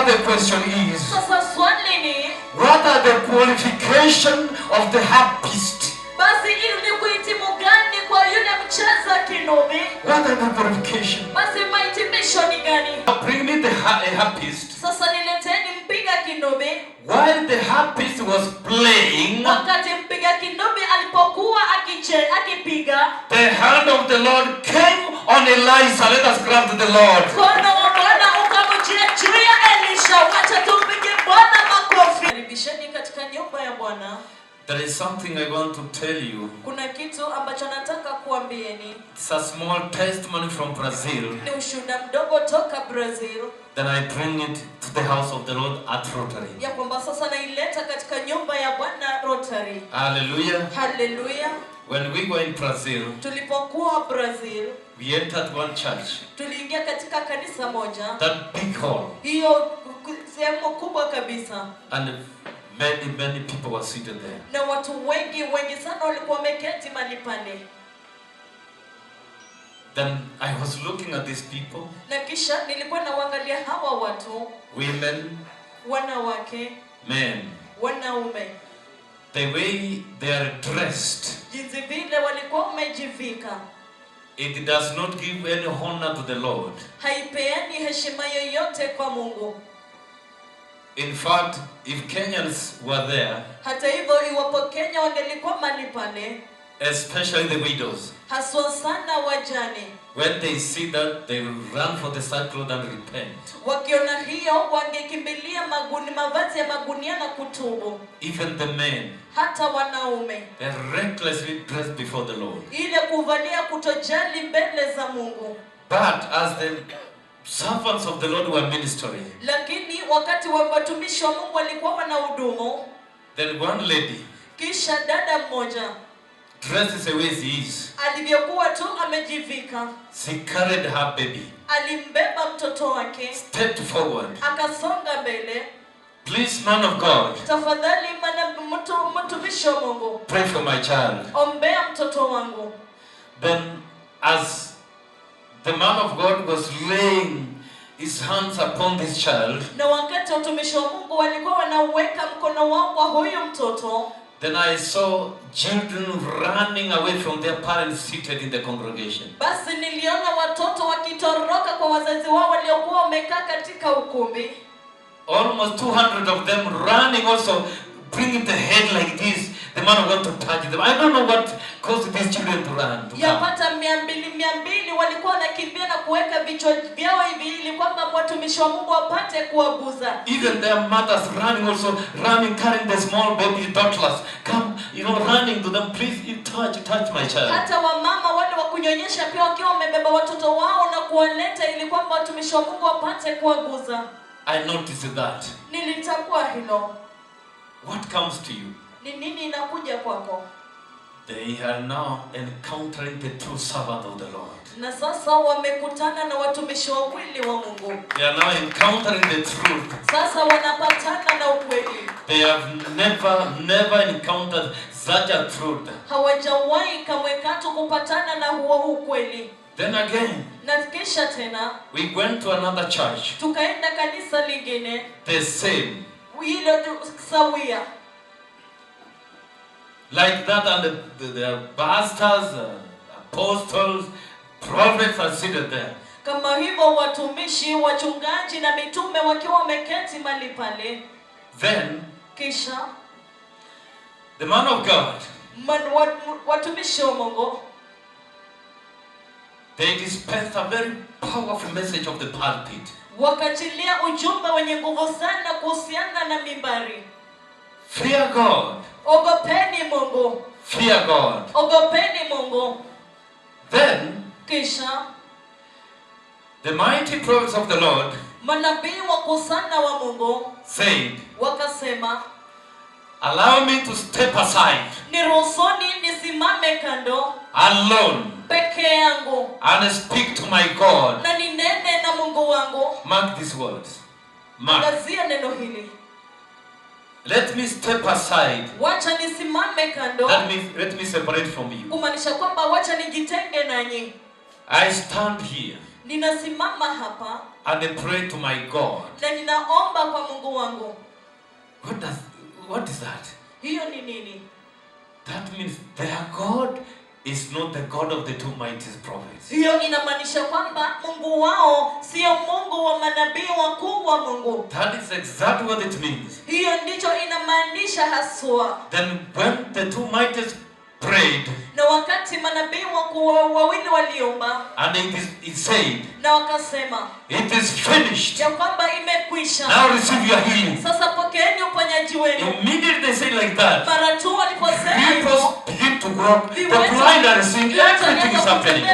Now the question is, sasa swali ni, what are the qualifications of the harpist? basi ili ni kuhitimu gani kwa yule mcheza kinubi? What are the qualifications? Basi mahitimisho ni gani? Bring me the harpist. Sasa nileteni mpiga kinubi. While the harpist was playing, wakati mpiga kinubi alipokuwa akipiga, the hand of the Lord came on Elisha. Let us grab to the Lord. Mkono wa Bwana ukamjia juu ya Elisha. Wacha tumpige Bwana makofi. Karibisheni katika nyumba ya Bwana. There is something I want to tell you. Kuna kitu ambacho nataka kuambieni. It's a small testimony from Brazil. Ni ushuhuda mdogo toka Brazil. Then I bring it to the house of the Lord at Rotary. Ya kwamba sasa naileta katika nyumba ya Bwana Rotary. Hallelujah. Hallelujah. When we were in Brazil, tulipokuwa Brazil, we entered one church. Tuliingia katika kanisa moja. That big hall. Hiyo sehemu kubwa kabisa. And many people were seated there. Na watu wengi sana walikuwa wameketi mahali pale. Then I was looking at these people. Na kisha nilikuwa naangalia hawa watu. Women, wanawake, men, wanaume. The way they are dressed, jinsi vile walikuwa wamejivika, it does not give any honor to the Lord. Haipeani heshima yoyote kwa Mungu. In fact, if Kenyans were there, hata hivyo iwapo Kenya wangelikuwa mahali pale, especially the widows, haswa sana wajane, when they see that, they will run for the sackcloth and repent. Wakiona hiyo wangekimbilia mavazi ya magunia na kutubu. Even the men, hata wanaume, they are recklessly dressed before the Lord. Ile kuvalia kutojali mbele za Mungu. But as the servants of the Lord were ministering, lakini wakati wa watumishi wa Mungu walikuwa wanahudumu, then one lady, kisha dada mmoja, dressed the way she is, alivyokuwa tu amejivika, she carried her baby, alimbeba mtoto wake, stepped forward, akasonga mbele. Please, man of God, tafadhali mtumishi wa Mungu, pray for my child. Ombea mtoto wangu. Then as the man of God was laying his hands upon this child, na wakati mtumishi wa Mungu walikuwa wanaweka mkono wao kwa huyo mtoto, then I saw children running away from their parents seated in the congregation. Basi niliona watoto wakitoroka kwa wazazi wao waliokuwa wamekaa katika ukumbi. Almost 200 of them running also, bringing the head like this. The man of God to touch them. I don't know what caused these children to run. Yapata 200 walikuwa wanakimbia na kuweka vichwa vyao hivi ili kwamba watumishi wa Mungu wapate kuwaguza. Even their mothers running also, carrying the small baby toddlers. Come, running to them. Please, touch my child. Hata wamama wale wa kunyonyesha pia wakiwa wamebeba watoto wao na kuwaleta ili kwamba watumishi wa Mungu wapate kuwaguza. I noticed that. Nilitambua hilo. What comes to you? Ni nini inakuja kwako? They are now encountering the true servant of the Lord. Na sasa wamekutana na watumishi wawili wa Mungu. They are now encountering the truth. Sasa wanapatana na ukweli. They have never encountered such a truth. Hawajawahi kamwe katu kupatana na huo ukweli. Then again, na kisha tena, we went to another church. Tukaenda kanisa lingine. The same. Hilo sawia. Like that, and the pastors, apostles, prophets are seated there. Kama hivyo watumishi, wachungaji na mitume wakiwa wameketi mahali pale. Then, kisha, the man of God, watumishi wa Mungu, they dispensed a very powerful message of the pulpit. Wakachilia ujumbe wenye nguvu sana kuhusiana na mimbari. Fear God. Ogopeni Mungu. Fear God. Ogopeni Mungu. Then, kisha, the mighty prophets of the Lord, manabii wakuu sana wa Mungu, said, wakasema, allow me to step aside. Niruhusuni nisimame kando. Alone. Peke yangu. And speak to my God. Na ninene na Mungu wangu. Mark these words. Mark. Angazia neno hili. Let me step aside. Wacha nisimame kando. That means let me separate from you. Kumaanisha kwamba wacha nijitenge nanyi. I stand here. ninasimama hapa and I pray to my God. na ninaomba kwa Mungu wangu. What is that? Hiyo ni nini? That means their God is not the God of the two mighty prophets. Hiyo inamaanisha kwamba Mungu wao sio Mungu wa manabii wakuu wa Mungu. That is exactly what it means. Hiyo ndicho inamaanisha haswa. Then when the two mighty prayed, na wakati manabii wakuu wawili waliomba, and it said, na wakasema, it is finished. ya kwamba imekwisha. Now receive your healing. Sasa pokeeni uponyaji wenu. Immediately they said like that. Mara tu waliposema hivyo, People begin to walk. The blind are seeing. Everything is happening.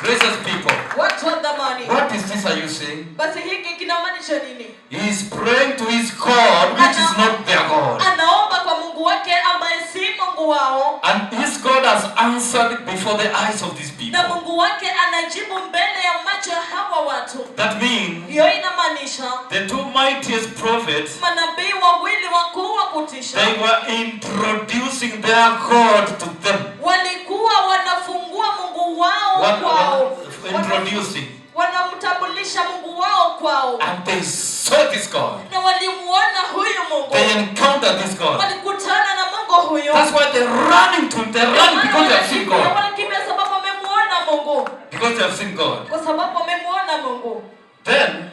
Precious people. What is this are you saying? Basi hiki kinamaanisha nini? He is praying to his God, which is not their God. Anaomba kwa Mungu wake ambaye si Mungu wao. And his God has answered before the eyes of these people. Na Mungu wake anajibu mbele ya macho ya hawa watu. That means hiyo inamaanisha the two mightiest prophets, manabii wawili wakuu wa kutisha, they were introducing their God to them. Walikuwa wanafungua Mungu wao kwao. Introducing. Wanamtambulisha Mungu wao kwao. And they saw this God. Na walimuona huyu Mungu. They encountered this God. Walikutana na Mungu huyo. That's why they're running to him. They run because they have seen God. Wanakimbia sababu wamemuona Mungu. Because they have seen God. Kwa sababu wamemuona Mungu. Then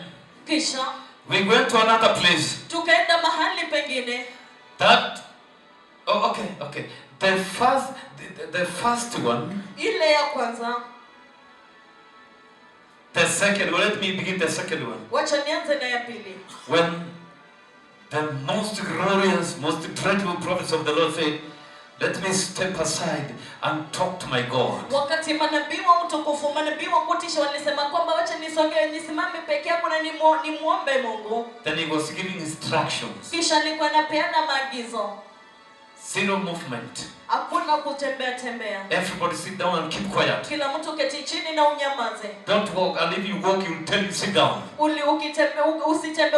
kisha we went to another place. Tukaenda mahali pengine. Okay. The first one. Ile ya kwanza. The second one. Let me begin the second one. Wacha nianze na ya pili. When the most glorious, most dreadful prophets of the Lord said, let me step aside and talk to my God. Wakati manabii wa utukufu, manabii wa kutisha walisema kwamba wacha nisongee nisimame peke yangu na nimuombe Mungu. Then he was giving instructions. Kisha alikuwa anapeana maagizo. Zero movement. Hakuna kutembea tembea. Everybody sit down and keep quiet. Kila mtu keti chini na unyamaze. Don't walk, and if you walk, he will tell you sit down.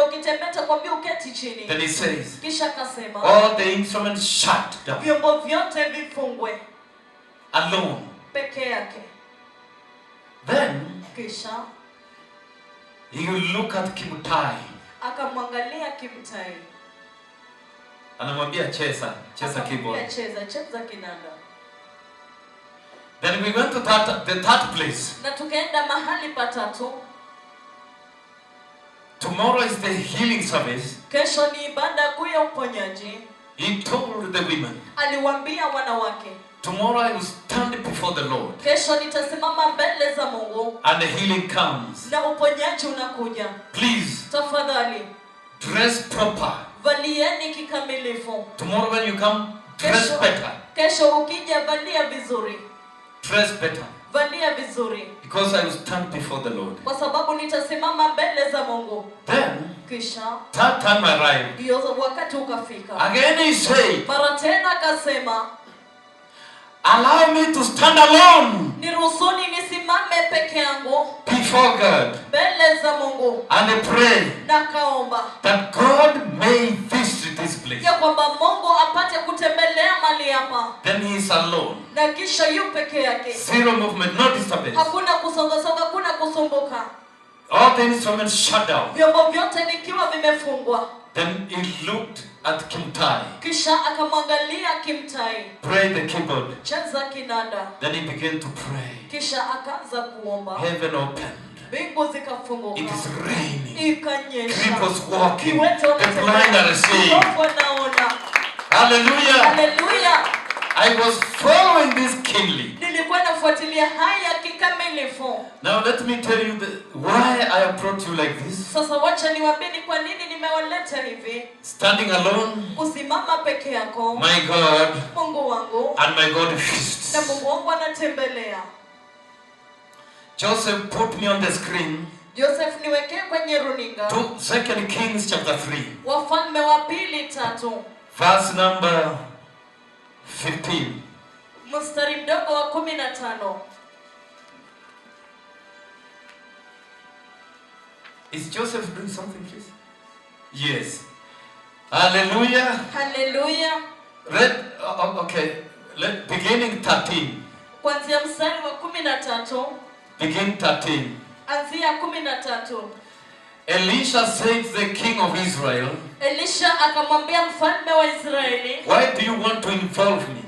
Ukitembea takwambia uketi chini. Then he says, kisha akasema, all the instruments shut down. Vyombo vyote vifungwe. Alone. Peke yake. Then kisha he will look at Kimutai. Akamwangalia Kimutai. Anamwambia cheza keyboard. Cheza kinanda. Then we went to the third place. Na tukaenda mahali patatu. Tomorrow is the healing service. Kesho ni ibada kuu ya uponyaji. He told the women, aliwaambia wanawake, tomorrow I will stand before the Lord. Kesho nitasimama mbele za Mungu. And the healing comes. Na uponyaji unakuja. Please. Tafadhali. Dress proper. Valieni kikamilifu. Tomorrow when you come, dress better. Kesho ukija valia vizuri. Dress better. Valia vizuri. Because I will stand before the Lord. Kwa sababu nitasimama mbele za Mungu. Then, kisha third time arrived. Hiyo wakati ukafika. Again he said, mara tena akasema, allow me to stand alone. Niruhusuni nisimame peke yangu. Before God. Mbele za Mungu. And I pray. Na kaomba. That God may visit this place. Ya kwamba Mungu apate kutembelea mahali hapa. Then he is alone. Na kisha yu peke yake. Zero movement, no disturbance. Hakuna kusonga, hakuna kusumbuka. All the instruments shut down. Vyombo vyote vikiwa vimefungwa. Then he looked at Kimutai. Kisha akamwangalia Kimutai. Play the keyboard. Cheza kinanda. Then he began to pray. Kisha akaanza kuomba. Heaven opened. Mbingu zikafunguka. It is raining. Ikanyesha. Cripples walking. The blind are seeing. Hallelujah. Hallelujah. I was following this keenly. Nilikuwa nafuatilia haya kikamilifu. Now let me tell you why I have brought you like this. Sasa wacha niwaambie ni kwa nini nimewaleta hivi. Standing alone. Kusimama peke yako. My God. Mungu wangu. And my God visits. Na Mungu wangu anatembelea. Joseph put me on the screen. Joseph niweke kwenye runinga. 2 Kings chapter 3. Wafalme wa pili 3. Verse number 15. Mstari mdogo wa 15. Is Joseph doing something, please? Yes. Hallelujah. Hallelujah. Okay. Beginning 13. kuanzia mstari wa 13. Begin 13. Anzia 13. Elisha said to the king of Israel, Elisha akamwambia mfalme wa Israeli, why do you want to involve me?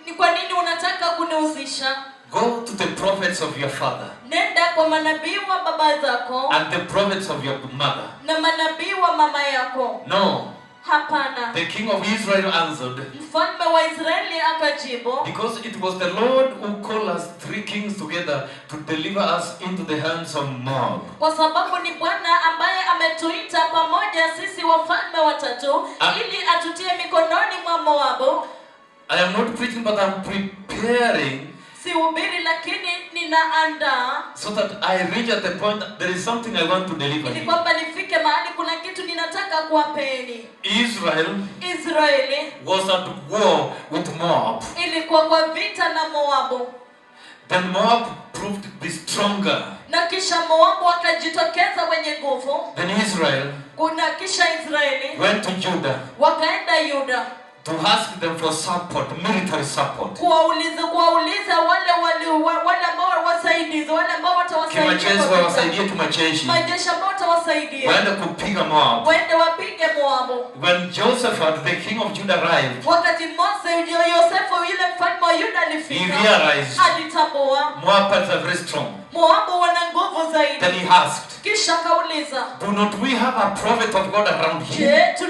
Ni kwa nini unataka kunihusisha? Go to the prophets of your father. Nenda kwa manabii wa baba zako. And the prophets of your mother. Na manabii wa mama yako. No. Hapana. The king of Israel answered, mfalme wa Israeli akajibu, because it was the Lord who called us 3 kings together to deliver us into the hands of Moab. Kwa sababu ni Bwana ambaye ametuita pamoja sisi wafalme watatu ili atutie mikononi mwa Moabu. I am not preaching, but I'm preparing. Sihubiri lakini ninaandaa. So that I reach at the point that there is something I want to deliver you. Ili kwamba nifike mahali kuna kitu ninataka kuwapeni. Israeli was at war with Moab. Ilikuwa kwa vita na Moabu. Then Moab proved to be stronger. Na kisha Moabu akajitokeza wenye nguvu. Then Israel kisha Israeli went to Judah. Wakaenda Yuda. To ask them for support, military support. Kuwauliza wale ambao wasaidizi, wale ambao watawasaidia kimajeshi. Majeshi ambao watawasaidia. Waende kupiga Moab. Waende wapige Moabu. When Josephat, the king of Judah, arrived, wakati Yosefu yule mfalme wa Yuda alifika, he realized alitambua Moabites are very strong. Moabu wana nguvu zaidi. Then he asked, kisha kauliza, do not we have a prophet of God around here? Je,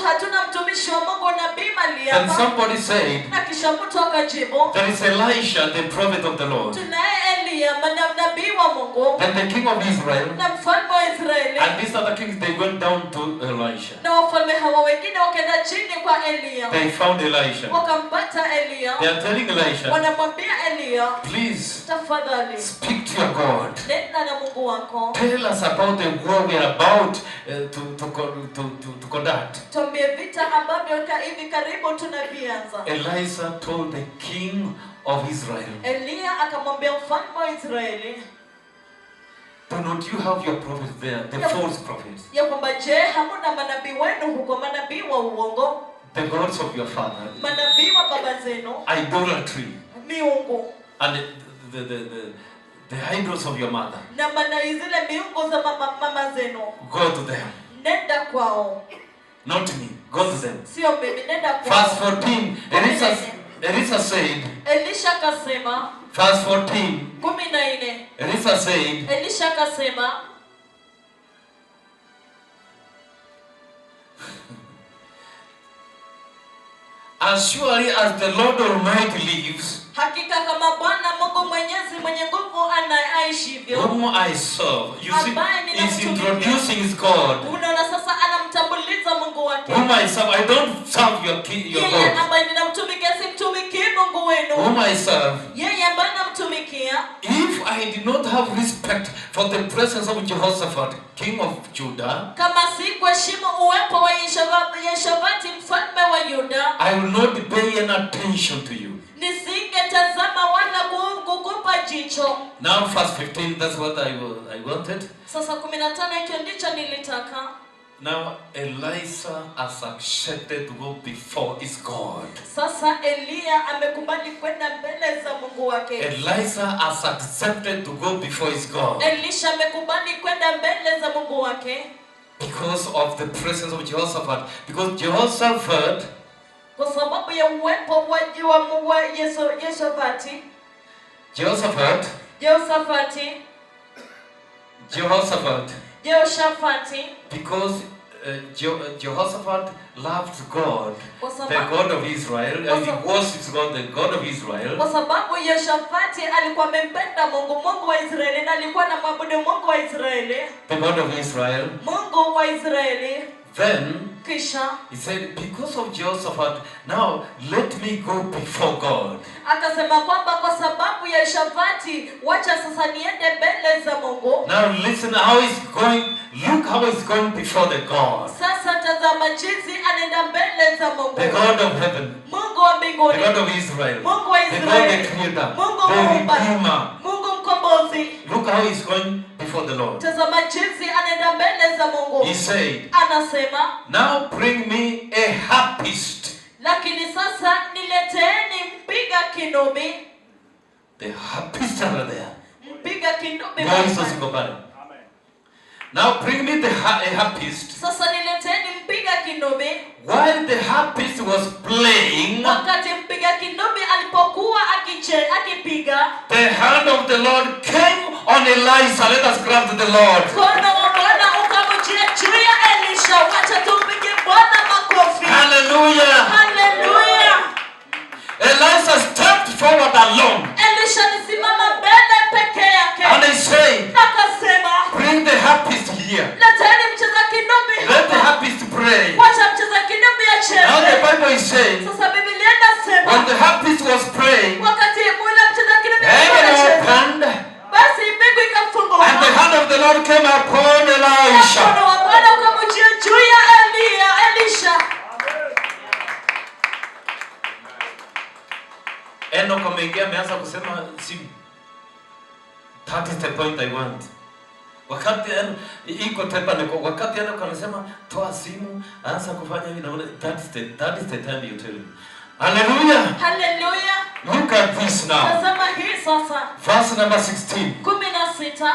hatuna mtumishi wa Mungu nabii mahali hapa? Then somebody said, na kisha mtu akajibu, there is Elisha, the prophet of the Lord. Tunaye Elia, nabii wa Mungu. Then the king of Israel na mfalme wa Israeli and these other kings, they went down to Elisha. na wafalme hawa wengine wakaenda chini kwa Elia. They found Elisha. Wakampata Elia. They are telling Elisha, wanamwambia Elia, please tafadhali speak to your God. Nenda na Mungu wako. Tell us about the war we are about to conduct. Tuambie vita ambavyo hivi karibu tunavianza. Elisha told the king of Israel, Elia akamwambia mfalme wa Israeli, do not you have your prophets there, the false prophets? Ya kwamba je, hamuna manabii wenu huko, manabii wa uongo? The gods of your father. Manabii wa baba zenu. Idolatry. Miungu. And the idols of your mother. Na zile miungu za mama zenu. Go to them. Nenda kwao. Not me. Go to them. Sio mimi, nenda kwao. Verse 14. Elisha said. Elisha akasema. Verse 14. 14. Elisha said. Elisha akasema. As surely as the Lord Almighty lives, hakika kama Bwana Mungu Mwenyezi mwenye nguvu anaishivyo, whom I serve. You see, he's introducing his God. Unaona sasa anamtambuliza Mungu wake. Whom I serve, I don't serve your God. Yeye ambaye ninamtumikia simtumikii Mungu wenu. Whom I serve. Yeye ambaye namtumikia. If I did not have respect for the presence of Jehoshaphat, king of Judah, kama si kuheshimu uwepo wa Yehoshafati mfalme wa Yuda, I will not pay any attention to you. Nisingetazama wala kukupa jicho. Now verse 15, that's what I wanted. Sasa 15 hicho ndicho nilitaka. Now Elisha has accepted to go before his God. Sasa Elia amekubali kwenda mbele za Mungu wake. Elisha has accepted to go before his God. Elisha amekubali kwenda mbele za Mungu wake. Because of the presence of Jehoshaphat. Because Jehoshaphat, kwa sababu ya uwepo wa Yehoshafati. because Jehoshaphat loved God, the God of Israel, and he worships God, the God of Israel. Kwa sababu Yehoshafati alikuwa amempenda Mungu, Mungu wa Israeli, na alikuwa anamwabudu Mungu wa Israeli, the God of Israel. Mungu wa Israeli. Then kisha he said, because of Jehoshaphat, now let me go before God. Akasema kwamba kwa sababu ya Yehoshafati, wacha sasa niende mbele za Mungu. Now listen how he's going. Look how he's going before the God. Sasa tazama jinsi anaenda mbele za Mungu. The God of heaven. Mungu wa mbinguni. The God of Israel. Mungu wa Israeli. The God the creator. Mungu the Redeemer. Mungu mkombozi. Look how he's going before the Lord. Tazama jinsi anaenda mbele za Mungu. He said, anasema, now bring me a harpist. Lakini sasa nileteeni mpiga mpiga kinubi. The harpists are there. Mpiga kinubi. Guys, now bring me the harpist. Sasa nileteni mpiga kinubi. While the harpist was playing, wakati mpiga kinubi alipokuwa akipiga, the hand of the Lord came on Elisha. Let us grab the Lord. Mkono wa Bwana ukamjia juu ya Elisha. Wacha tumpige Bwana makofi. Hallelujah. Hallelujah. Elisha stepped forward alone. Elisha alisimama mbele peke yake. And he said, akasema, bring the harpist here. leteni mcheza kinubi hapa. Let the harpist pray. Wacha mcheza kinubi acheze. Now the Bible is saying, sasa Biblia inasema, when the harpist was praying, wakati yule mcheza kinubi heaven opened, basi mbingu ikafunguka. and the hand of the Lord came upon Elisha. Mkono wa Bwana ukamjia juu ya Elisha. Enoch ameingia ameanza kusema simu. That is the point I want. Wakati iko tepa niko wakati Enoch anasema toa simu, anza kufanya hivi naona that is the time you tell him. Hallelujah. Hallelujah. Look at this now. Tazama hii sasa. Verse number 16. 16.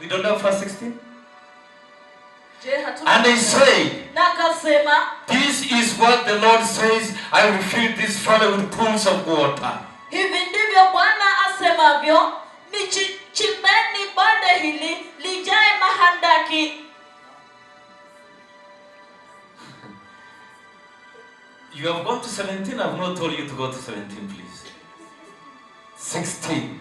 We don't have verse 16. And they say, nakasema, this is what the Lord says, I will fill this valley with pools of water. Hivi ndivyo Bwana asemavyo, chimbeni bonde hili lijae mahandaki. You have gone to 17, I have not told you to go to 17, please. 16.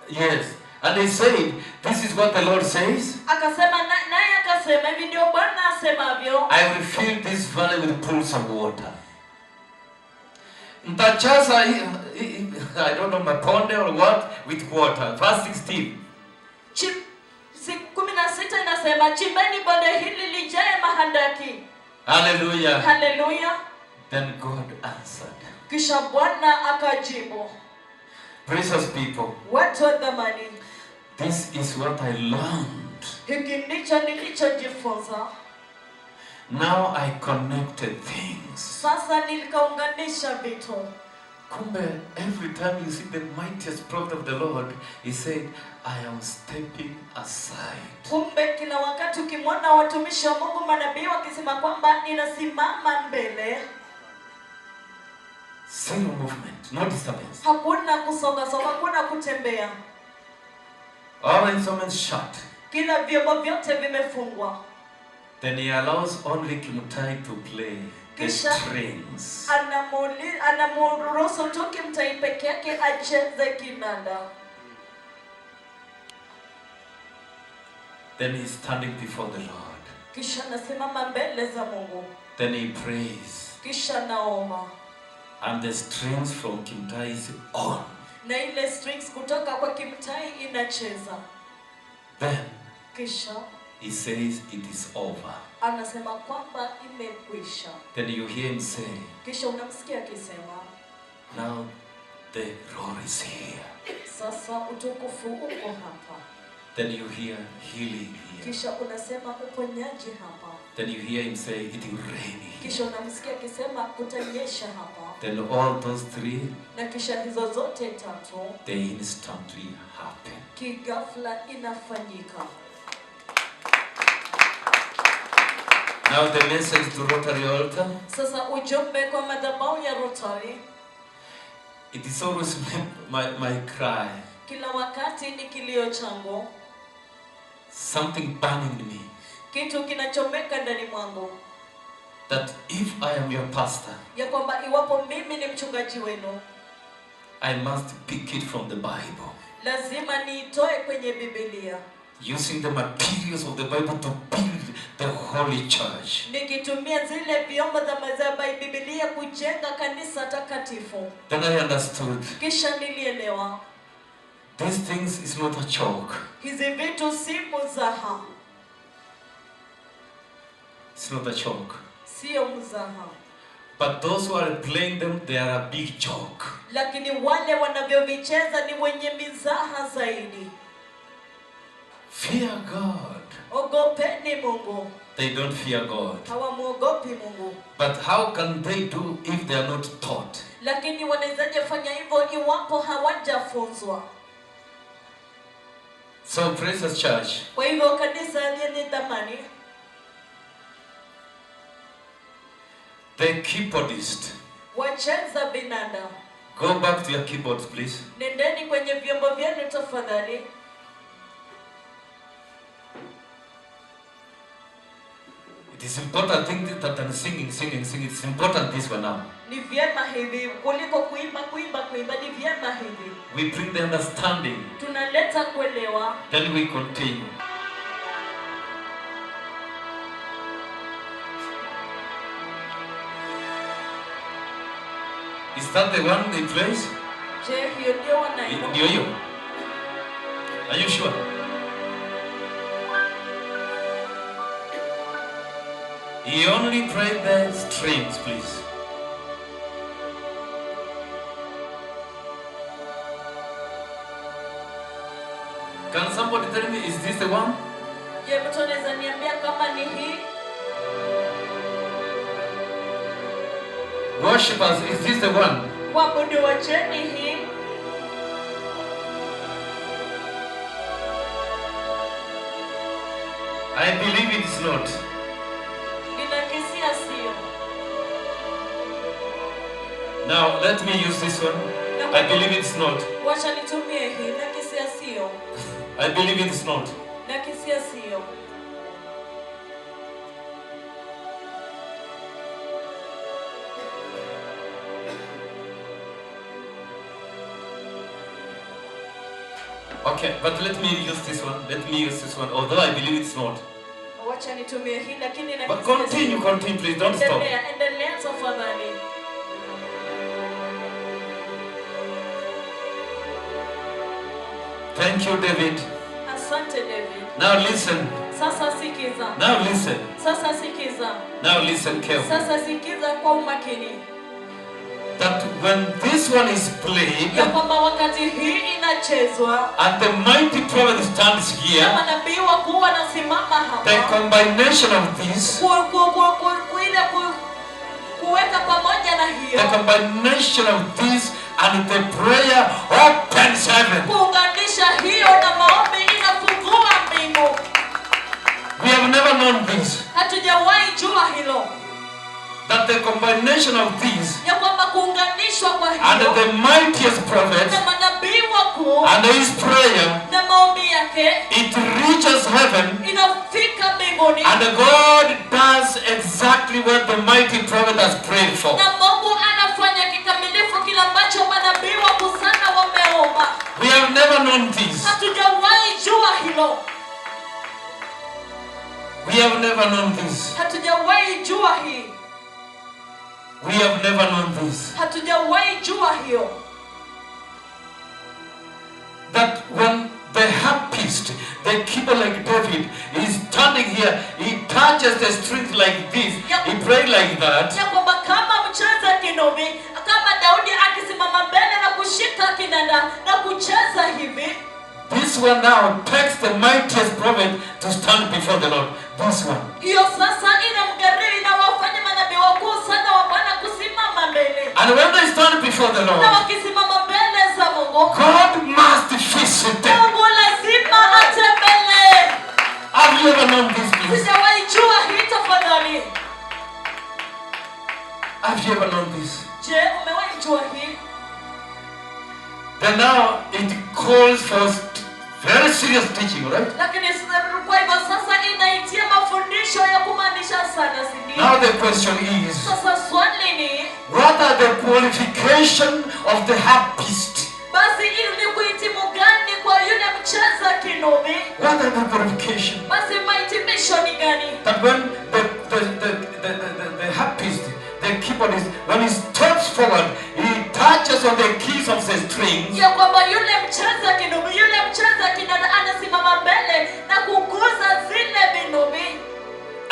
Yes. And they said, this is what the Lord says. Akasema naye akasema, hivi ndio Bwana asemavyo, I will fill this valley with pools of water. Ntajaza, I don't know, maponde or what, with water. Verse 16. 16 inasema, chimbeni bonde hili lijae mahandaki. Hallelujah. Hallelujah. Then God answered. Kisha Bwana akajibu. Precious people. Watu wa thamani. This is what I learned. Hiki ndicho nilichojifunza. Now I connected things. Sasa nikaunganisha vitu. Kumbe, every time you see the mightiest prophet of the Lord, he said, I am stepping aside. Kumbe kila wakati ukimwona watumishi wa Mungu manabii wakisema kwamba ninasimama mbele. Zero movement, no disturbance. Hakuna kusonga songa, hakuna kutembea. All instruments shut. Kila vyombo vyote vimefungwa. Then he allows only Kimutai to play the strings. Anamuruhusu tu Kimutai peke yake acheze kinanda. Then he's standing before the Lord. Kisha nasimama mbele za Mungu. Then he prays. Kisha naomba. And the strings from Kimutai is on. Na ile strings kutoka kwa Kimutai inacheza. Then kisha he says it is over. Anasema kwamba imekwisha. Then you hear him say, kisha unamsikia akisema, now the roar is here. Sasa utukufu uko hapa. Then you hear healing here. Kisha unasema uponyaji hapa. Then you hear him say it will rain here. Kisha unamsikia akisema kutanyesha hapa. Then all those three, na kisha hizo zote tatu, they instantly happen. Kigafla inafanyika. Now the message to Rotary Altar. Sasa ujumbe kwa madhabahu ya Rotary. It is always my cry. Kila wakati ni kilio changu. Something burning in me. Kitu kinachomeka ndani mwangu. That if I am your pastor, ya kwamba iwapo mimi ni mchungaji wenu, I must pick it from the Bible. Lazima niitoe kwenye Biblia. Using the materials of the Bible to build the holy church. Nikitumia zile vyombo za Biblia kujenga kanisa takatifu. Then I understood. Kisha nilielewa. These things is not a joke. Hizi vitu si mzaha. It's not a joke. Sio mzaha. But those who are playing them, they are a big joke. Lakini wale wanavyovicheza ni wenye mizaha zaidi. Fear God. Ogopeni Mungu. They don't fear God. Hawamuogopi Mungu. But how can they do if they are not taught? Lakini wanawezaje fanya hivyo iwapo hawajafunzwa? So Precious Church, kwa hivyo kanisa lenye thamani, the keyboardist, wacheza vinanda, go back to your keyboards please. Nendeni kwenye vyombo vyenu tafadhali. It is important thing that than singing. It's important this one now. Ni vyema hivi kuliko kuimba, ni vyema hivi. We bring the understanding. Tunaleta kuelewa. Then we continue. Is that the one they plays? Je, hiyo ndio wanaimba? Ndio hiyo. Are you sure? He only played the strings, please. Can somebody tell me, is this the one? Je, mtu anaweza niambia kama ni hii? Worshippers, is this the one? Waabudu wacheni hii? I believe it is not. Ninakisia sio. Now, let me use this one. I believe it's not. Wacha nitumie hii, nakisia sio. I believe it is not. Nakisia sio. Okay, but let me use this one. Although I believe it's not. Wacha nitumie hii, lakini nakisia. But continue, please. Don't stop. Endelea tafadhali. Thank you, David. Asante David. Now listen. Sasa sikiza. Now listen. Sasa sikiza. Now listen carefully. Sasa sikiza kwa umakini. That when this one is played, ya kwamba wakati hii inachezwa, and the mighty prophet stands here, manabii wakuu wanasimama hapa, the combination of this, kuweka pamoja na hiyo, the combination of this and the prayer opens heaven. Kuunganisha hiyo na maombi inafungua mbingu. We have never known this. Hatujawahi jua hilo. That the combination of these ya kwamba kuunganishwa kwa hiyo and the mightiest prophet na manabii wakuu and his prayer, na maombi yake, it reaches heaven, inafika mbinguni, and God does exactly what the mighty prophet has prayed for. na Mungu anafanya kikamilifu kile ambacho manabii wakuu sana wameomba. We have never known this. Hatujawahi jua hilo. We have never known this. Hatujawahi jua hii. We have never known this. Hatujawahi jua hiyo. That when the harpist, the keeper like David, is standing here, he touches the strings like this, he prays like that. Ya kwamba kama mcheza kinubi, kama Daudi akisimama mbele na kushika kinanda na kucheza hivi. This one now takes the mightiest prophet to stand before the Lord. This one. Hiyo sasa inamgharimu na wafanya manabii wakuu sana wa Bwana kusimama mbele. And when they stand before the Lord, na wakisimama mbele za Mungu, God must visit them. Mungu lazima atembelee. Have you ever known this, please? Sijawahi jua hii tafadhali. Have you ever known this? Je, umewahi jua hii? Then now it calls for very serious teaching, right? Lakini kwa hivyo sasa inaitia mafundisho ya kumaanisha sana, si ndio? Now the question is, Sasa swali ni, what are the qualification of the harpist? basi ili kuhitimu gani kwa yule mcheza kinubi? What are the qualification? Basi mahitimisho ni gani? That when the harpist, the keyboardist, when he steps forward, he touches on the keys of the strings. Ya kwamba yule mcheza kinubi, yule mcheza kinanda anasimama mbele na kuguza zile vinubi.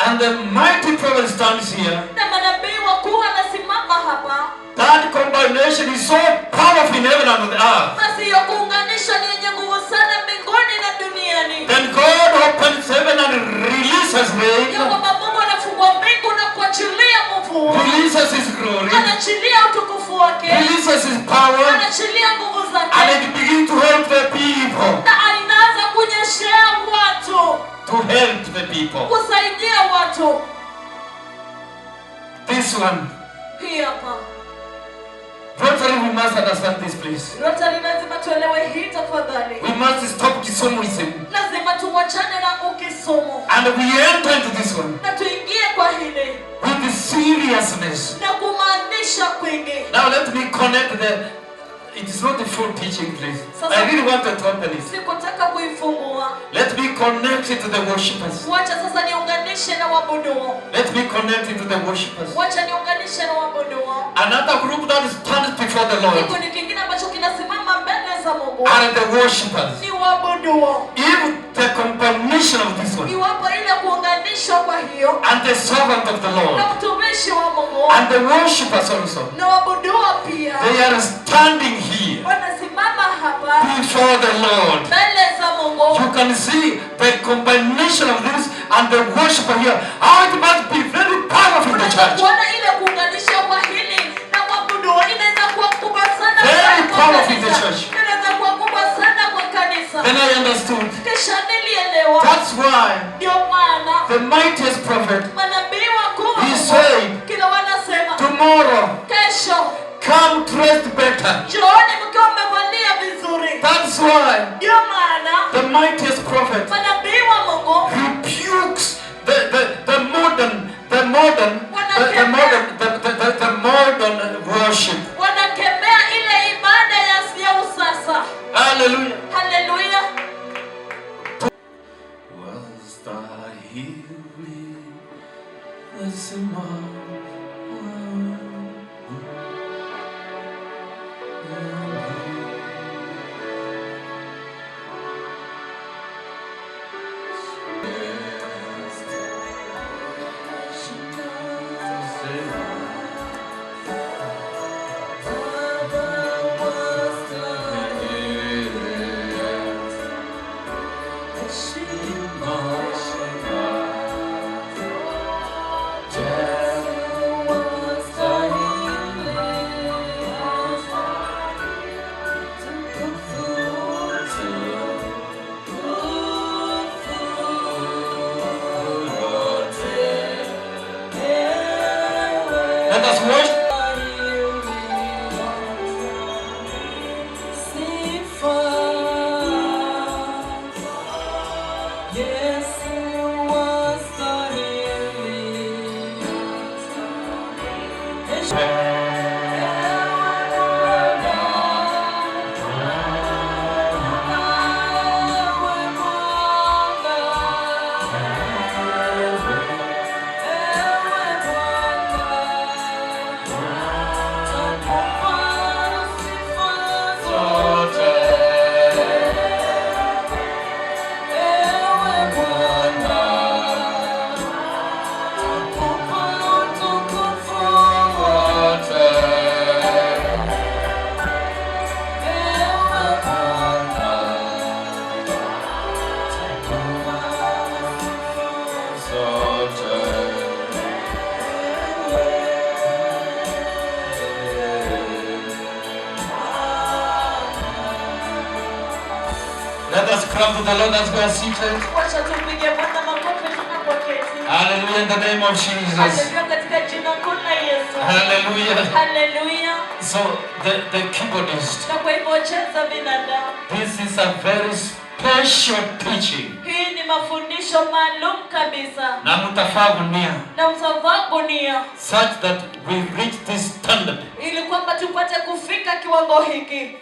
And the mighty prophet stands here. Na manabii wakuu wanasimama hapa. That combination is so powerful in heaven and on the earth. Basi hiyo kuunganisha ni yenye nguvu sana mbinguni na duniani. Then God opens heaven and releases rain. Ya kwamba glory. Anachilia utukufu wake. Releases his power. Anachilia nguvu zake. And it begins to help the people. Na anaanza kunyeshea watu. To help the people. Kusaidia watu. This one. Hii hapa. Rotary, we must understand this, please. Rotary, lazima tuelewe hii tafadhali. We must stop Kisumism. Lazima tuachane na ukisumu. And we enter into this one. Na tuingie kwa hili. With seriousness. Na kumaanisha kwingi. Now let me connect it is not the full teaching, please. I really wanted to open it. Sikutaka kuifungua. Let me connect it to the worshippers. Wacha sasa niunganishe na waabuduo. Let me connect it to the worshippers. Wacha niunganishe na waabuduo. Another group that stands before the Lord. Kikundi kingine ambacho kinasimama mbele za Mungu. Are the worshippers. Ni waabuduo. If the combination of this one. Iwapo ile kuunganishwa kwa hiyo. And the servant of the Lord. Na mtumishi wa Mungu. And the worshippers also. Na waabuduo pia. They are standing here. Wanasimama hapa. Before the Lord. Mbele za Mungu. You can see the combination of this and the worshiper here. How it must be very powerful in the church. Kuona ile kuunganisha kwa hili na waabuduo inaweza kuwa kubwa sana. Very powerful in the church. Inaweza kuwa kubwa sana kwa kanisa. Then I understood. Kisha nilielewa. That's why ndio maana the mightiest prophet, manabii wakuu he said, kila wanasema tomorrow, kesho come dressed better. jioni mkiwa mmevalia vizuri. That's why ndio maana the mightiest prophet manabii wa Mungu rebukes the modern worship. Wanakemea ile ibada ya usasa. Hallelujah. Hallelujah. Let us worship. Let us clap to the Lord as we are seated. Hallelujah, in the name of Jesus. Hallelujah. Hallelujah. So the keyboardist, this is a very special teaching. Hii ni mafundisho maalum kabisa. Na mtafaa gunia. Na mtafaa gunia. Such that we reach this standard. Ili kwamba tupate kufika kiwango hiki.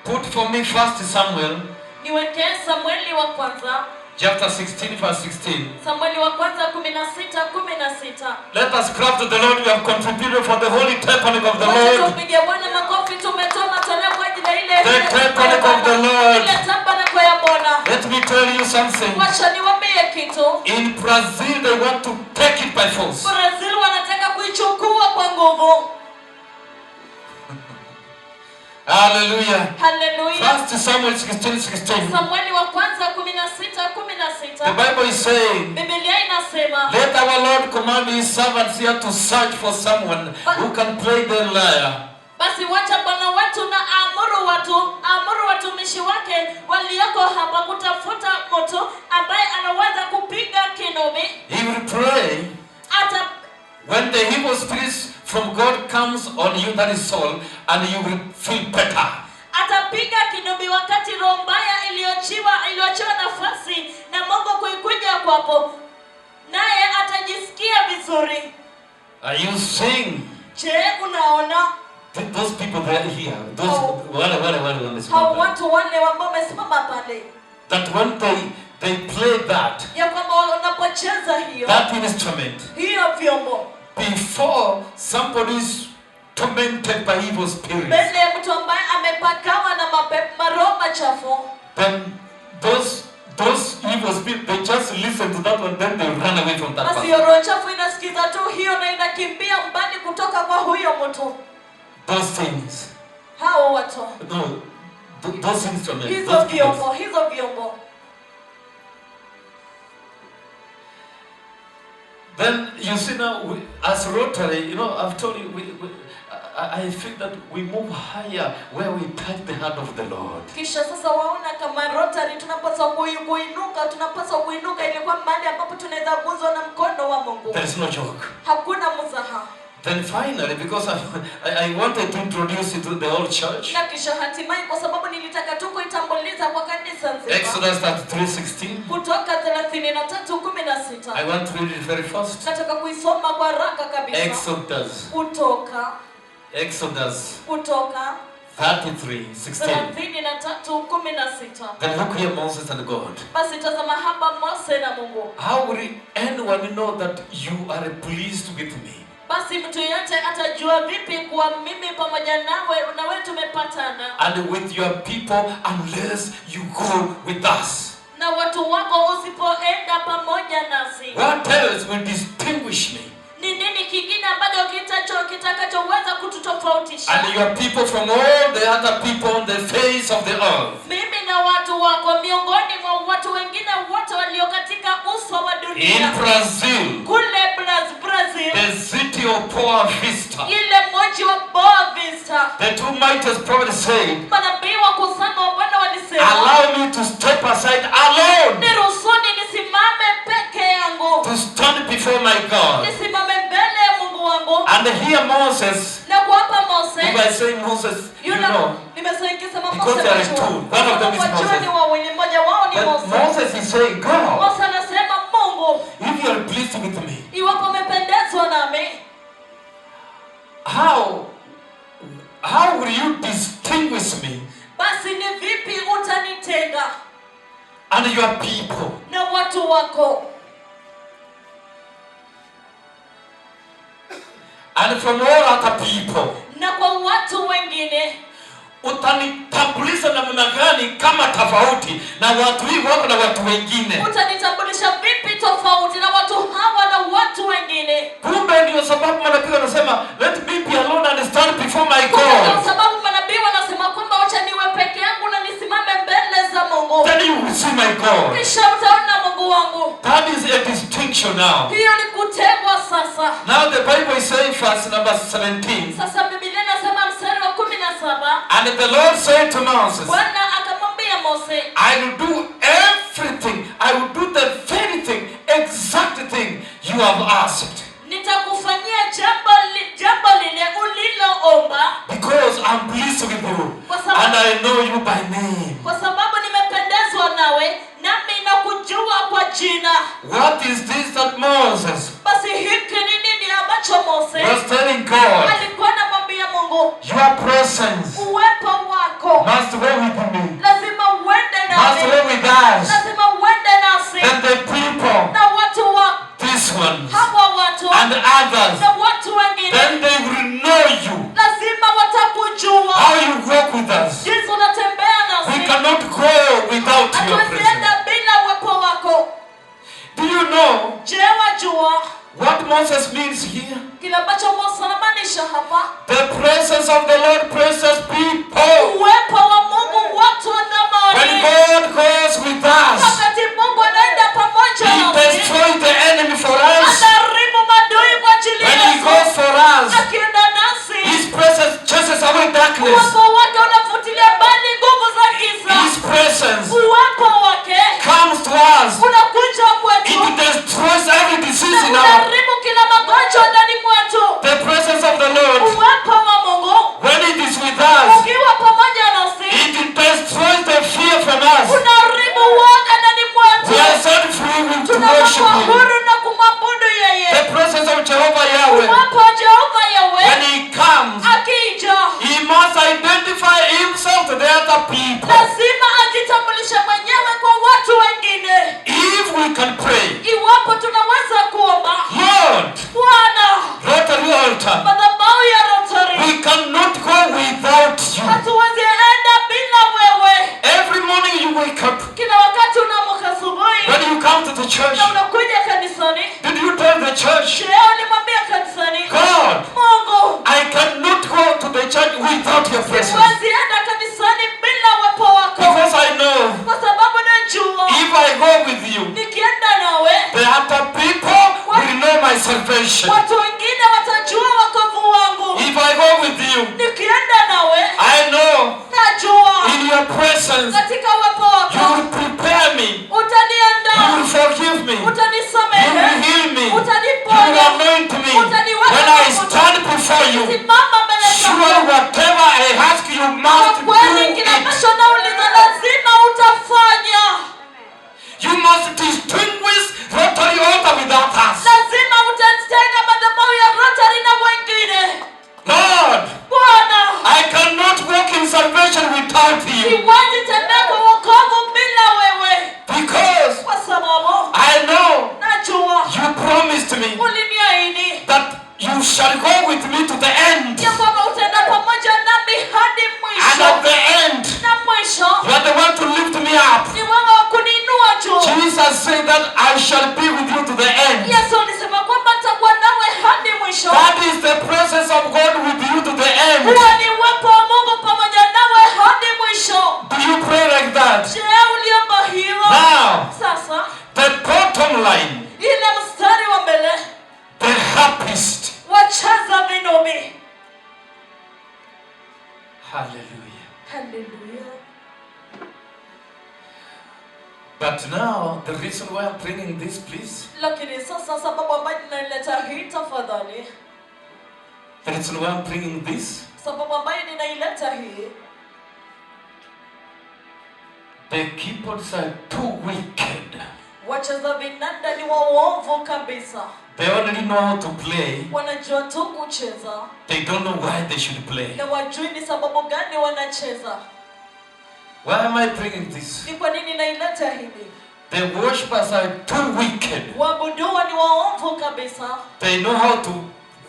Put for me 1 Samuel. Niwekee Samueli wa kwanza. Chapter 16 verse 16. Samueli wa kwanza 16:16. Let us clap to the Lord. We have contributed for the holy tabernacle of the Lord. The tabernacle of the Lord. Ile tabernacle ya Bwana. Let me tell you something. Wacha niwaambie kitu. In Brazil they want to take it by force. Brazil wanataka kuichukua kwa nguvu. Hallelujah. Hallelujah. 1 Samuel 16:16. Samueli wa kwanza 16:16. The Bible is saying, Biblia inasema, let our Lord command his servants here to search for someone who can play the lyre. Basi wacha Bwana wetu na amuru watumishi wake walioko hapa kutafuta mtu ambaye anaweza kupiga kinubi. He will pray. When the evil spirits from God comes on you, that is Saul, and you will feel better. Atapiga kinubi wakati roho mbaya iliyochiwa nafasi na Mungu kuikuja kwapo, naye atajisikia vizuri. Are you seeing? Je, unaona? Those people that are here, those hao watu wale ambao wamesimama pale, that when they play that, ya kwamba wanapocheza hiyo, that instrument, hiyo vyombo, before somebody is tormented by evil spirits, mbele ya mtu ambaye amepakawa na maroho machafu, then those evil spirits, they just listen to that one, then they run away from that person. Basi roho chafu inasikiza tu hiyo na inakimbia mbali kutoka kwa huyo mtu. Those things. Hao watu. No, those instruments. Hizo vyombo. Then you see now, as Rotary, I've told you, I feel that we move higher where we touch the hand of the Lord. Kisha sasa waona kama Rotary tunapaswa kuinuka ili kwa mahali ambapo tunaweza guzwa na mkono wa Mungu. There is no joke. Hakuna mzaha. Then finally, because I wanted to introduce you to the whole church. Na kisha hatimaye kwa sababu nilitaka tu kuitambuliza kwa kanisa nzima. Exodus 33:16. Kutoka 33:16. I want to read it very fast. Nataka kuisoma kwa haraka kabisa. Exodus. Kutoka 33:16. Then look here, Moses and God. Basi tazama hapa Mose na Mungu. How will anyone know that you are pleased with me? Basi mtu yote atajua vipi kuwa mimi pamoja nawe tumepatana? And with your people unless you go with us. Na watu wako usipoenda pamoja nasi. What else will distinguish me? Ni nini kingine ambacho kitakachoweza kututofautisha? And your people from all the other people on the face of the earth. Mimi na watu wako miongoni mwa watu wengine wote walio katika uso wa dunia. In Brazil. Kule Brazil. The city of Boa Vista. Ile mji wa Boa Vista. The two mightiest prophets said, manabii wakuu sana wa Bwana walisema, allow me to step aside alone. Niruhusuni nisimame peke yangu. To stand before my God. Nisimame mbele ya Mungu wangu. And here Moses. Na kwa hapa Mose. If I say Moses, you know. Nimesema Mose. Because there are two. One of them is Moses. Mmoja wao ni Mose. But Moses is saying, God. Mose anasema Mungu. If you are pleased with me. Iwapo umependezwa nami. How will you distinguish me? Basi ni vipi utanitenga? And your people. Na watu wako. And from all other people. Na kwa watu wengine. Utanitambulisha namna gani kama tofauti na watu hivi wako na watu wengine? Utanitambulisha vipi tofauti na watu hawa na watu wengine? Kumbe ndio sababu manabii wanasema let me be alone and stand before my God. Kwa sababu manabii wanasema kwamba acha niwe peke yangu na nisimame mbele za Mungu. Then you will see my God. Kisha utaona Mungu wangu. That is a distinction now. Hiyo ni kutegwa sasa. Now the Bible is saying verse number 17. Sasa Biblia inasema mstari wa 17. And the Lord said to Moses, Bwana akamwambia Mose, I will do everything. I will do the very thing, exact thing you have asked. Nitakufanyia jambo lile uliloomba. Because I'm pleased with you. And I know you by name. Kwa sababu nimependezwa nawe, nami nakujua kwa jina. What is this that Moses? Basi hiki ni nini ambacho Mose was telling God? Alikuwa anamwambia Mungu, your presence uwepo wako must go with me. Lazima uende nasi. Must go with us. Lazima uende nasi. And the people. Na watu wa these ones. Hawa watu. And others. Na watu wengine. Then they will know you. Lazima watakujua. How you walk with us. Jinsi unatembea nasi. We cannot go without your presence. Hatuwezi bila uwepo wako. Do you know? Je, wajua what Moses means here? Kile ambacho Mose anamaanisha hapa. The presence of the Lord precious people. Uwepo wa Mungu watu wa thamani. When God goes with us. Wakati Mungu anaenda pamoja other people. lazima ajitambulishe mwenyewe kwa watu wengine. If we can pray, Iwapo tunaweza kuomba, Lord, Bwana, Rotary Altar, madhabahu ya Rotary, we cannot go without you. hatuwezi enda bila wewe. Every morning you wake up, Kila wakati unaamka asubuhi when you come to the church, na unakuja kanisani, did you tell the church, leo nimwambia kanisani, God, Mungu, I cannot go to the church without your presence? siwezi enda kanisani bila uwepo wako, Because I know kwa sababu najua if I go with you, nikienda nawe the other people will know my salvation. watu wengine watajua wokovu wangu. If I go with you, Nikienda nawe I know najua in your presence katika uwepo you wako will prepare me, you utaniandaa, will forgive me, you will utanisamehe, heal me, you will utaniponya, anoint me. When I stand before you, simama mbele sure zako. whatever I ask you Kwa must do kweli kila it. ambacho nauliza lazima utafanya. You must distinguish Rotary Altar with others. Lazima utatenga madhabahu ya Rotary na wengine. Lord, Bwana, I cannot walk in salvation without you, siwezi tembea kwa wokovu bila wewe, because kwa sababu I know najua you promised me uliniahidi that you shall go with me to the end. ya kwamba utaenda pamoja nami hadi And mwisho, at the end, na mwisho you are the one to lift me up. ni wewe wa kuniinua juu. Jesus said that I shall be with you to the end. Yesu alisema kwamba nitakuwa nawe hadi mwisho. That is the presence of God with you to the end. Huo ni uwepo wa Mungu pamoja nawe hadi mwisho. Do you pray like that? Je, uliomba hivyo? Now, Sasa the bottom line, ile mstari wa mbele, the harpist. wacheza vinubi. Hallelujah. Haleluya. But now, the reason why I'm bringing this, please, Lakini sasa sababu ambayo ninaileta hii, tafadhali, the reason why I'm bringing this, sababu ambayo ninaileta hii, the keyboards are too wicked. wacheza vinanda ni waovu kabisa. They already know how to play. Wanajua tu kucheza They don't know why they should play. na wajui ni sababu gani wanacheza. Why am I bringing this? Ni kwa nini naileta hili? The worshippers are too wicked. Waabuduwa ni waovu kabisa. They know how to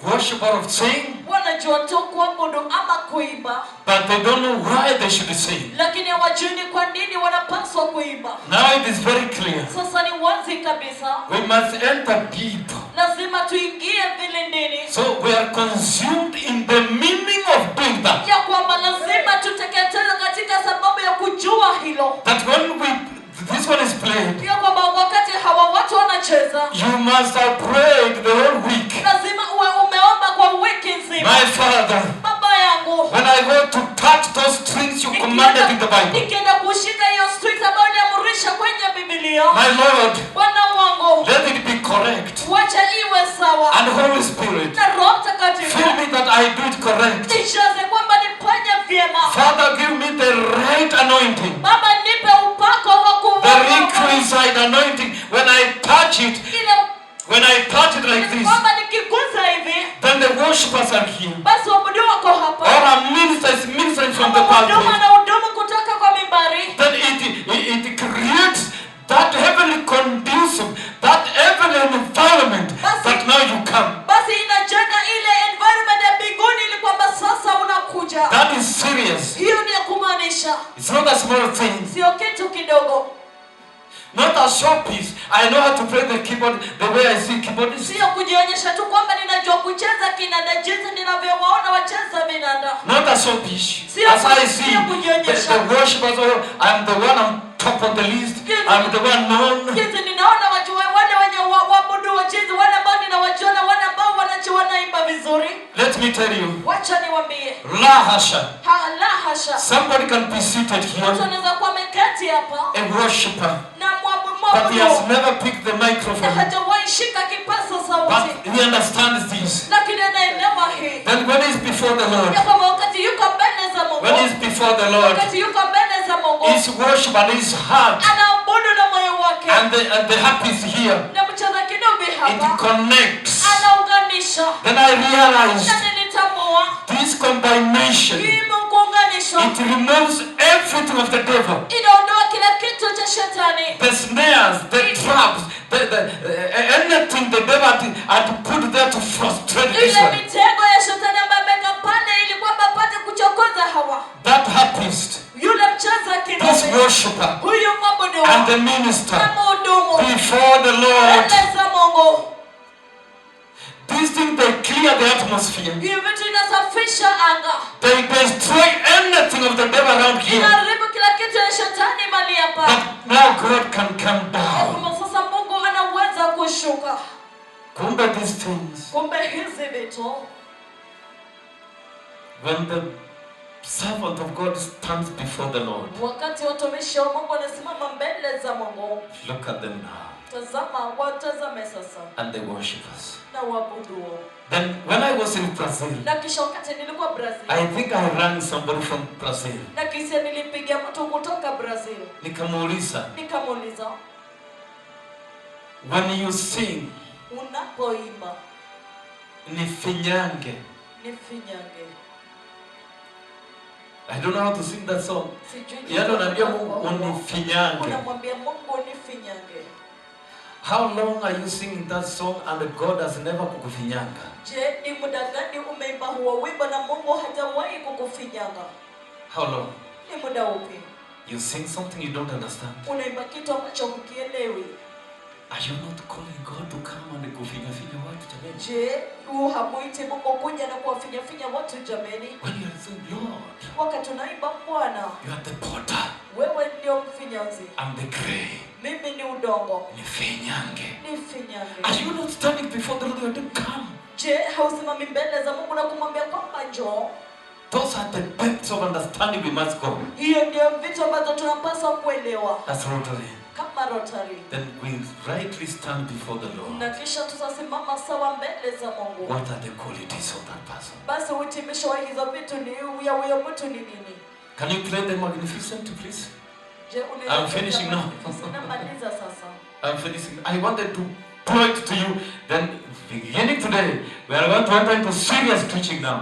worship or sing, Wanajua tu kuabudu ama kuimba, but they don't know why they should sing. lakini hawajui ni kwa nini wanapaswa kuimba. Now it is very clear. Sasa ni wazi kabisa, We must enter deep. lazima tuingie vilindini, So we are consumed in the meaning of doing that. ya kwamba lazima tuteketeze katika sababu ya kujua hilo, That when this one is played, ya kwamba wakati hawa watu wanacheza, you must have prayed the whole week. lazima uwe umeomba kwa wiki nzima. My Father, Baba yangu, when I go to touch those strings you commanded in the Bible, nikienda kushika hiyo street ambayo niamrisha kwenye Biblia, my Lord, Bwana wangu, let it be correct. wacha iwe sawa, And Holy Spirit, na Roho Mtakatifu fill me that I do it correct. nijaze kwamba nifanye vyema. Father, give me the right anointing, Baba, nipe upako wa the kuomba, requisite anointing. When I touch it like this, kwamba nikiguza hivi, then the worshippers are here. basi waabudu wako Or hapa, a minister is ministering from the ama huduma pulpit. na huduma kutoka kwa mimbari, Then it creates that heavenly conducive, that heavenly environment that now you come. basi inajenga ile environment ya mbinguni ili kwamba sasa unakuja. That is serious. Hiyo ni ya kumaanisha, It's not a small thing. sio kitu kidogo, Not a showpiece. I know how to play the keyboard the way I see keyboardists. sio kujionyesha tu kwamba ninajua kucheza kinanda jinsi ninavyowaona wacheza vinanda. Not a showpiece. Sio As I see kujionyesha. the worshippers, oh, I'm the one on top of the list. I'm the one known. Jinsi ninaona wajua wale wenye waabudu wa jinsi wale ambao ninawajua na wale ambao wanaimba vizuri. Let me tell you. Wacha niwaambie. La hasha. La hasha. Somebody can be seated here, Mtu anaweza kuwa ameketi hapa a worshipper, na but he has mwabudu never picked the na microphone. hajawahi shika kipaza sauti, But he understands this. lakini anaelewa hii Then when he's before the Lord, ya kwamba wakati yuko mbele za when he's Mungu, before the Lord, wakati yuko mbele za Mungu, his worship and his heart anaabudu na moyo wake, and the harp is here. na mcheza kinubi It hapa connects. anaunganisha. Then I realized Na nilitambua this combination hii muungano imeunganishwa. It removes everything of the devil. Inaondoa kila kitu cha shetani. The snares, the traps, anything the devil had put there to frustrate Ile Israel. mitego ya shetani ambayo ameweka pale ili kwamba apate kuchokoza Hawa. That harpist, Yule mcheza this kinubi. worshipper, Huyu mwabudu and the minister na mhudumu. before the Lord. Mbele za Mungu. These things, they clear the atmosphere. Hiyo vitu inasafisha anga. They destroy anything of the devil around here. Inaharibu kila kitu ya shetani mali hapa. But now God can come down. Kama sasa Mungu anaweza kushuka. Kumbe these things, Kumbe hizi vitu, when the servant of God stands before the Lord, wakati watumishi wa Mungu wanasimama mbele za Mungu, look at them now, tazama, watazame sasa and they worship us. na waabudu. Then when I was in Brazil, Na kisha wakati nilikuwa Brazil, I think I rang somebody from Brazil. na kisha nilipigia mtu kutoka Brazil, Nikamuuliza, nikamuuliza, when you sing, unapoimba nifinyange. nifinyange. I don't know how to sing that song. Sijui Yaani unaambia Mungu unifinyange. unamwambia Mungu nifinyange. How long are you singing that song and God has never kukufinyanga? Je, ni muda gani umeimba huo wimbo na Mungu hajawahi kukufinyanga? How long? Ni muda upi? You sing something you don't understand. Unaimba kitu ambacho hukielewi. Are you not calling God to come and kufinya watu jameni? Je, hamuiti Mungu kuja na kuwafinya watu jameni? When you are saying, Lord, Wakati unaimba Bwana, you are the potter, wewe ndio mfinyanzi, I'm the clay. mimi ni udongo, Nifinyange. nifinyange. Are you not standing before the Lord to come? Je, hausimami mbele za Mungu na kumwambia kwamba njoo? Those are the depths of understanding we must go. Hiyo ndio vitu ambavyo tunapaswa kuelewa That's Rotary. kama Rotary. Then we rightly stand before the Lord. Na kisha tutasimama sawa mbele za Mungu. What are the qualities of that person? Basi uhitimisho wa hizo vitu ni ya huyo mtu ni nini? Can you play the Magnificent, please? Je, unaweza I'm finishing now. Namaliza sasa. I'm finishing. I wanted to point to you. Then, beginning today, we are going to enter into serious teaching now.